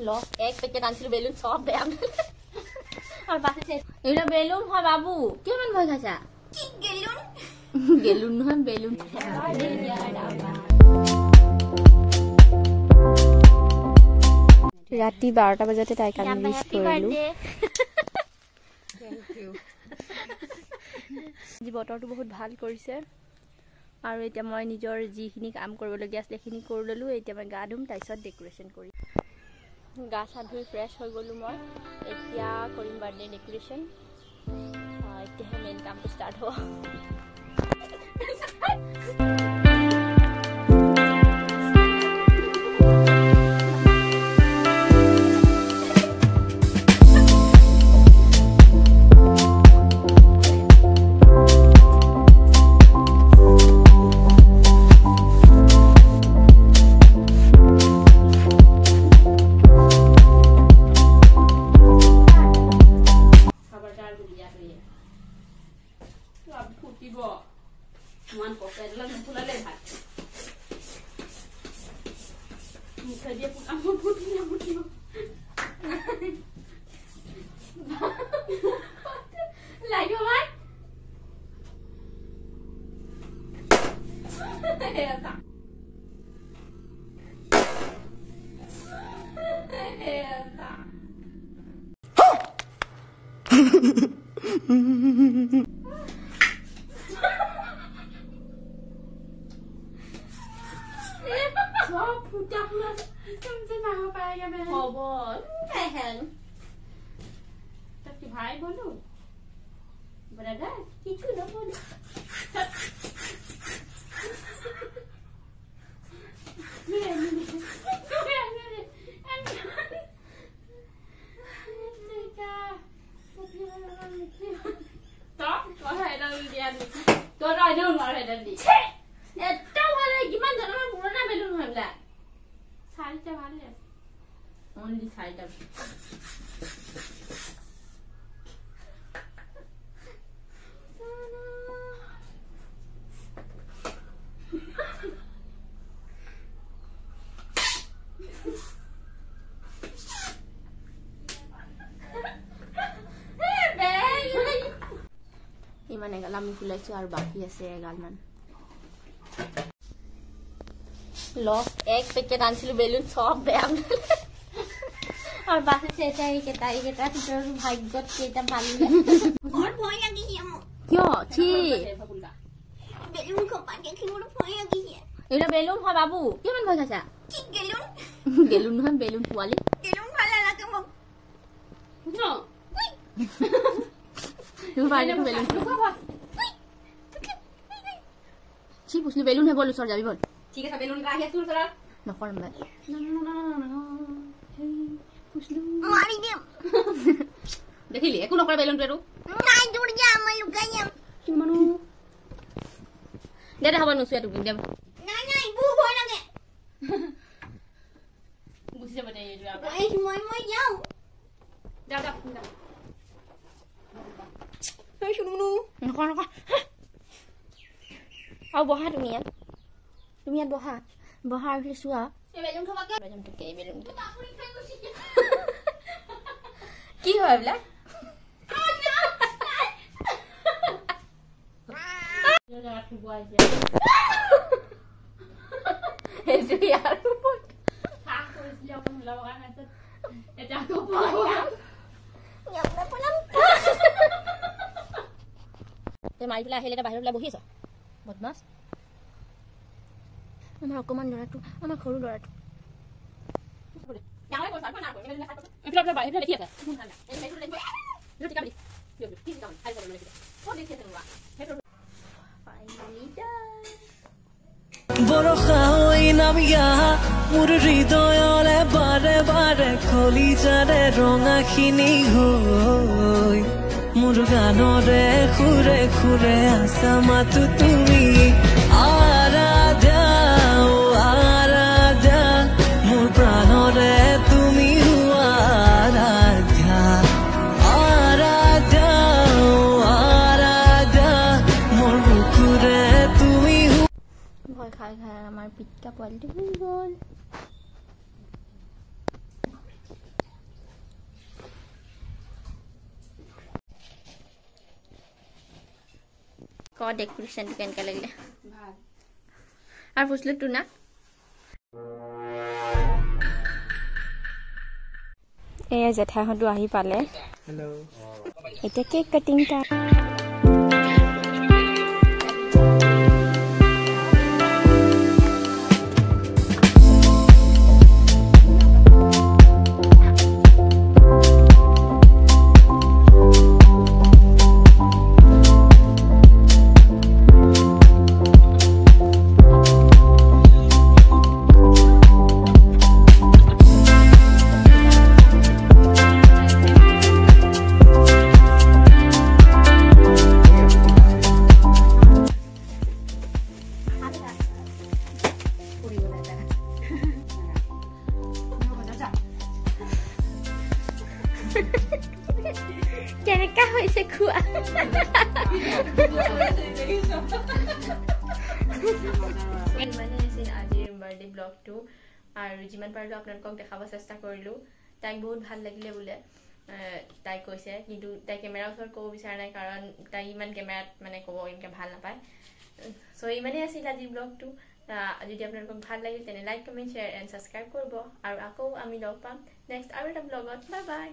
loss এক packet আনছিল balloon সব বেয়া আর বাসে শেষ এটা বেলুন হয় বাবু কেমন ভয় খাইছা কি গেলুন গেলুন নহয় বেলুন ৰাতি 12টা বজাতে তাইক আমি উইশ কৰিলো যি বতৰটো বহুত ভাল কৰিছে আৰু এতিয়া মই নিজৰ যিখিনি কাম কৰিবলগীয়া আছিল সেইখিনি কৰি ললো এতিয়া মই গা ধুম তাৰপিছত ডেকোৰেশ্যন কৰি গা চা ধুই ফ্ৰেছ হৈ গ'লো মই এতিয়া কৰিম বাৰ্থডে ডেকোৰেশ্যন এতিয়া মেইন কামটো ষ্টাৰ্ট হ'ব भाई बोलो ब्रदर किचु न बोलो only side of ইমান এগাল আমি ফুলাইছো আৰু বাকি আছে এগালমান লস এক প্যাকেট আনছিল বেলুন সব বেয়া আর বাসে শেষ হয়ে গেছে এটা তোর ভাগ্যত কেটা ভালো और ভয় লাগিছে আমার কিয় ছি বেলুন খোপাকে কি বড় ভয় লাগিছে এটা বেলুন হয় বাবু কেমন ভয় খাইছা কি গেলুন গেলুন নহয় বেলুন পোৱালি গেলুন ভালো লাগে মোক no তুমি বাইরে বেলুন ছি পুছলি বেলুন হে বল সর যাবি বল ঠিক আছে বেলুন রাখি তুই তোরা নকরম ভাই মারি দিম দেখিলি একো নকৰা বেলুন পেৰু নাই দূর যা মই লুকাই যাম কি মানু দে দে হ'ব নসুয়া টুকি দে নাই নাই বু ভয় লাগে গুছি যাব দে যোৱা এই মই যাও যা যা এই শুনুনু নকৰ আৰু বহা তুমি ইয়াত বহা আৰু চোৱা এই বেলুন খাবা বেলুন টুকি বেলুন আপুনি খাই গুছি কি হয় বলা যা খুব আইছে এসে यार থাক কইছিল অকন লাভ গান আছে এটা তো ইয়াতে পলাম তে মাৰি পেলাই আহিলে বাহিৰত ওলাই বহি আছ বদমাছ আমাৰ অকমান ল'ৰাটো আমাৰ সৰু ল'ৰাটো ডাঙৰ কথা না কই এটা বাহিৰত দেখি আছে শুন না এই মেইটো দেখি ৰুটি কাবি কি কাম খাই যাব লাগে ও দেখি আছে নোৱা হেটো ফাইনালি ডান বৰষা হৈ নামিয়া মোৰ হৃদয়লে বাৰে বাৰে খলি যাৰে ৰঙাখিনি হৈ মোৰ গানৰে খুৰে খুৰে আছা মাতো তুমি আৰাধা ও আৰাধা মোৰ প্ৰাণৰে তুমি আৰাধা আৰাধা ও আৰাধা মোৰ বুকুৰে তুমি ভয় খাই খাই আমাৰ পিটকা পোৱালিটো হৈ গ'ল ক ডেকোৰেশ্যনটো কেনেকৈ লাগিলে আৰু পুছলো তো না এয়া জেঠাইহঁতো আহি পালে এতিয়া কেক কাটিং টাইম কেনেকা হৈছে খোৱা ইমানে আছিল আজিৰ বাৰ্থডে ব্লগটো আৰু যিমান পাৰিলো আপোনালোকক দেখাব চেষ্টা কৰিলো তাইক বহুত ভাল লাগিলে বোলে তাই কৈছে কিন্তু তাই কেমেৰাৰ ওচৰত ক'ব বিচৰা নাই কাৰণ তাই ইমান কেমেৰাত মানে ক'ব এনেকৈ ভাল নাপায় চ' ইমানেই আছিল আজিৰ ব্লগটো যদি আপোনালোকক ভাল লাগিল তেনে like comment share and subscribe কৰিব আৰু আকৌ আমি লগ পাম নেক্সট আৰু এটা ব্লগত বাই বাই